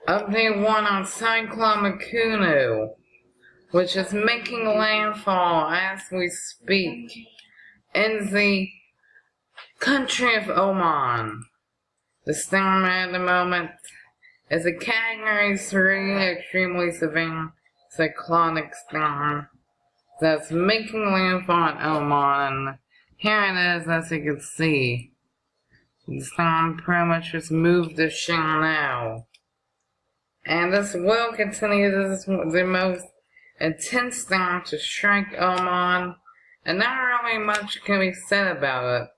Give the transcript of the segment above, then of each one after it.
Update 1 on Cyclone Mekunu, which is making landfall as we speak in the country of Oman. The storm at the moment is a Category 3 extremely severe cyclonic storm that's making landfall in Oman. Here it is, as you can see. The storm pretty much just moved the shore now. And this will continue. This is the most intense storm to strike Oman, and not really much can be said about it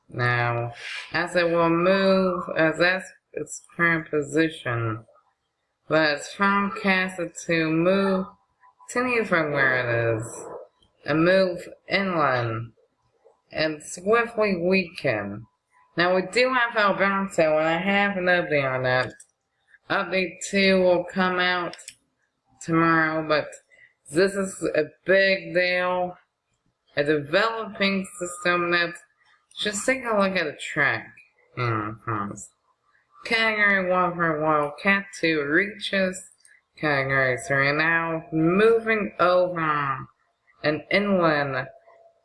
now, as it will move, as that's its current position. But it's forecasted to continue from where it is, and move inland, and swiftly weaken. Now we do have Alberto, and I have an update on that. Update 2 will come out tomorrow, but this is a big deal. A developing system that, just take a look at the track. Category 1 for Wildcat 2 reaches Category 3, now moving over and inland.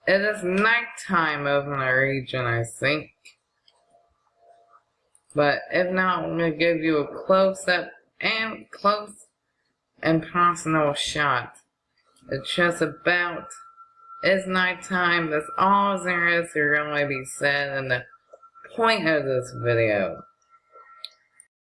It is nighttime over the region, I think. But if not, I'm going to give you a close and personal shot. It's just about, it's nighttime. That's all there is to really be said in the point of this video.